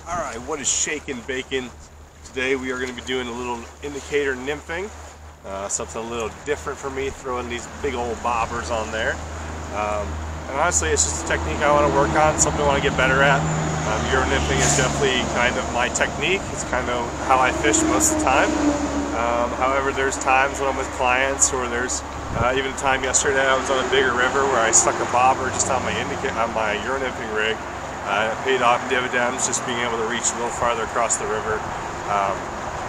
Alright, what is shaking bacon? Today we are going to be doing a little indicator nymphing. Something a little different for me, throwing these big old bobbers on there. And honestly, it's just a technique I want to work on, something I want to get better at. Euro nymphing is definitely kind of my technique. It's kind of how I fish most of the time. However, there's times when I'm with clients, or there's even a time yesterday I was on a bigger river where I stuck a bobber just on my Euro nymphing rig. It paid off dividends, just being able to reach a little farther across the river,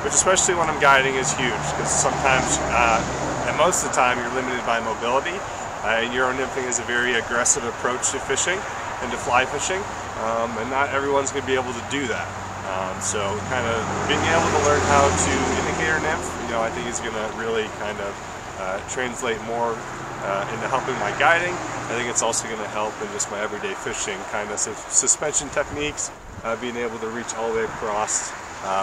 which especially when I'm guiding is huge, because sometimes, and most of the time, you're limited by mobility. And Euro nymphing is a very aggressive approach to fishing and to fly fishing, and not everyone's going to be able to do that. So kind of being able to learn how to indicator nymph, I think is going to really kind of translate more into helping my guiding. I think it's also going to help in just my everyday fishing, kind of suspension techniques, being able to reach all the way across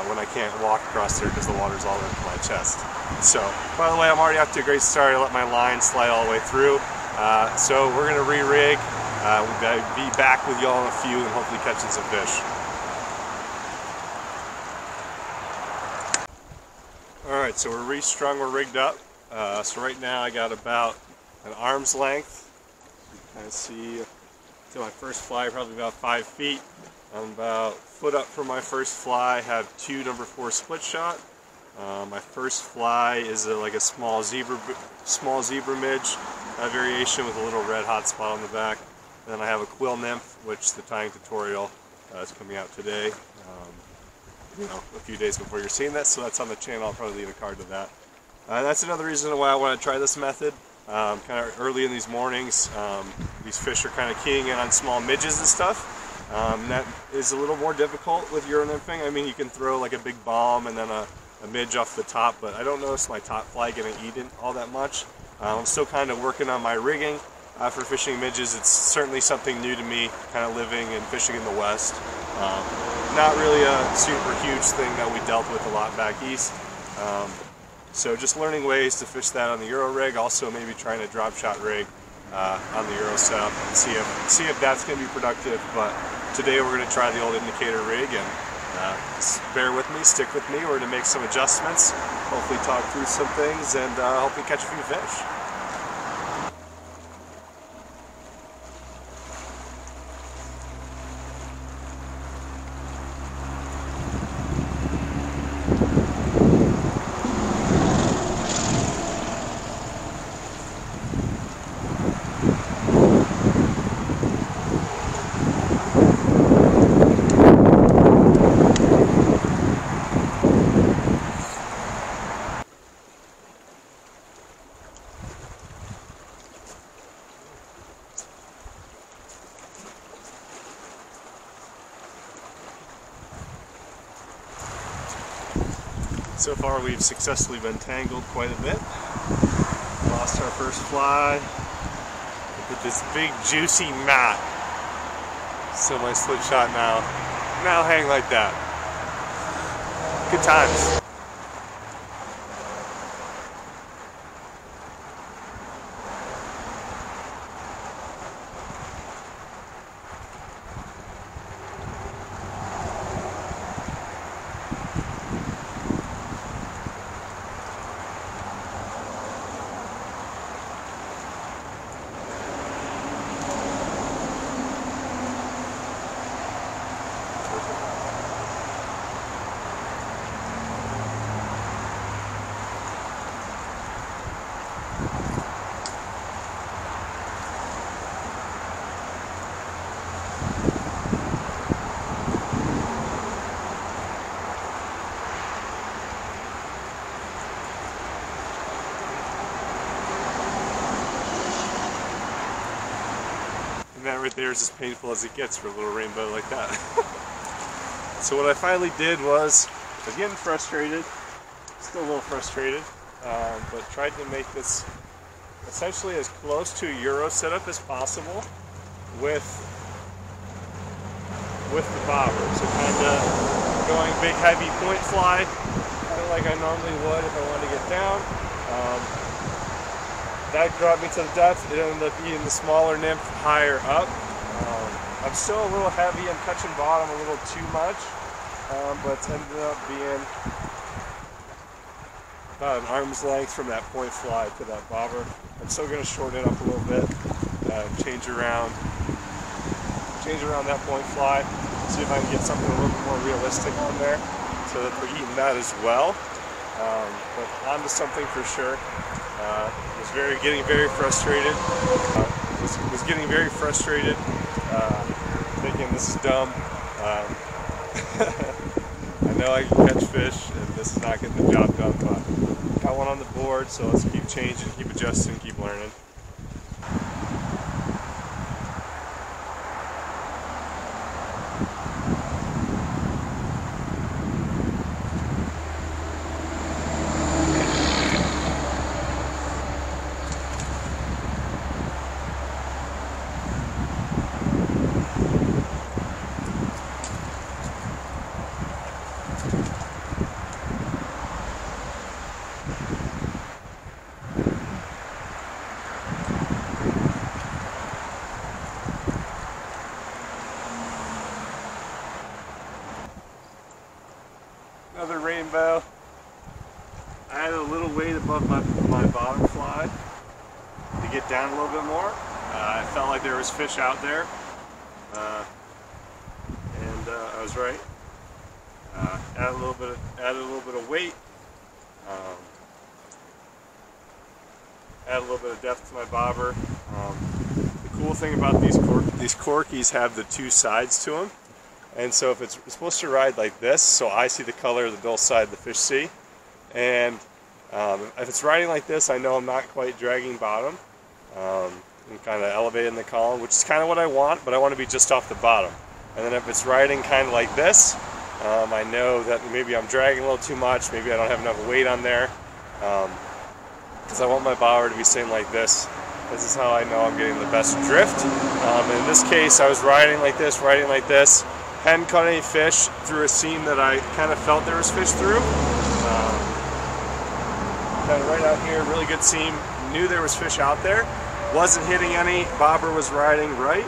when I can't walk across there because the water's all into my chest. So, by the way, I'm already off to a great start. I let my line slide all the way through. So we're going to re-rig. We'll be back with y'all in a few and hopefully catching some fish. Alright, so we're restrung, we're rigged up. So right now I got about an arm's length. You can kind of see to my first fly, probably about 5 feet. I'm about a foot up from my first fly. I have two number 4 split shot. My first fly is like a small zebra midge variation with a little red hot spot on the back. And then I have a quill nymph, which the tying tutorial is coming out today. A few days before you're seeing this, so that's on the channel. I'll probably leave a card to that. That's another reason why I want to try this method. Kind of early in these mornings, these fish are kind of keying in on small midges and stuff. That is a little more difficult with Euro nymphing. I mean, you can throw like a big bomb and then a midge off the top, but I don't notice my top fly getting eaten all that much. I'm still kind of working on my rigging for fishing midges. It's certainly something new to me, kind of living and fishing in the West. Not really a super huge thing that we dealt with a lot back east. So just learning ways to fish that on the Euro rig, also maybe trying a drop shot rig on the Euro setup and see if that's going to be productive. But today we're going to try the old indicator rig, and bear with me, stick with me. We're going to make some adjustments, hopefully talk through some things, and hopefully catch a few fish. So far we've successfully been tangled quite a bit. Lost our first fly with this big juicy mat. So my slip shot now hang like that. Good times. And that right there is as painful as it gets for a little rainbow like that. So what I finally did was, I'm getting frustrated, still a little frustrated, but tried to make this essentially as close to a Euro setup as possible with the bobber. So kind of going big heavy point fly, kind of like I normally would if I wanted to get down. That brought me to the depth. It ended up eating the smaller nymph higher up. I'm still a little heavy. I'm touching bottom a little too much, but it's ended up being about an arm's length from that point fly to that bobber. I'm still going to shorten it up a little bit, change around that point fly, see if I can get something a little bit more realistic on there, so that they're eating that as well. But onto something for sure. Getting very frustrated. Was getting very frustrated, thinking this is dumb. I know I can catch fish, and this is not getting the job done, but got one on the board, so let's keep changing, keep adjusting, keep learning. Another rainbow. I had a little weight above my bottom fly to get down a little bit more. I felt like there was fish out there, and I was right. Added a little bit of weight. Add a little bit of depth to my bobber. The cool thing about these corkies have the two sides to them. And so if it's supposed to ride like this, so I see the color of the dull side the fish see. And if it's riding like this, I know I'm not quite dragging bottom. I'm kind of elevating the column, which is kind of what I want, but I want to be just off the bottom. And then if it's riding kind of like this, I know that maybe I'm dragging a little too much, maybe I don't have enough weight on there. Because I want my bobber to be sitting like this. This is how I know I'm getting the best drift. In this case, I was riding like this, hadn't caught any fish through a seam that I kind of felt there was fish through. Kind of right out here, really good seam. Knew there was fish out there. Wasn't hitting any. Bobber was riding right.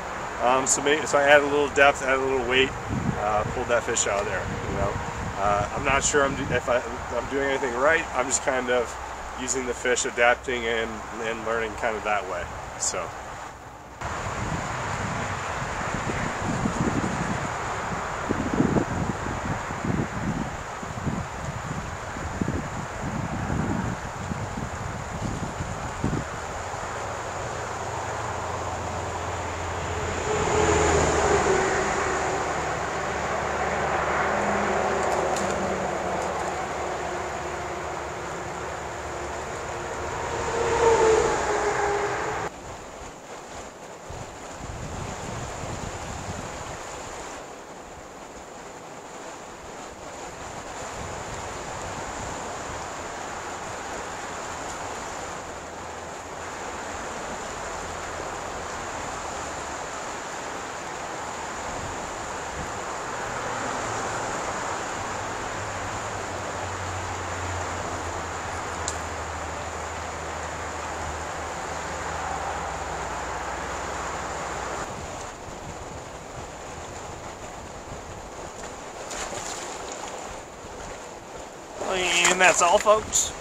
So I added a little depth, added a little weight, pulled that fish out of there. You know, I'm not sure if I'm doing anything right. I'm just kind of using the fish, adapting and learning kind of that way. So. And that's all, folks.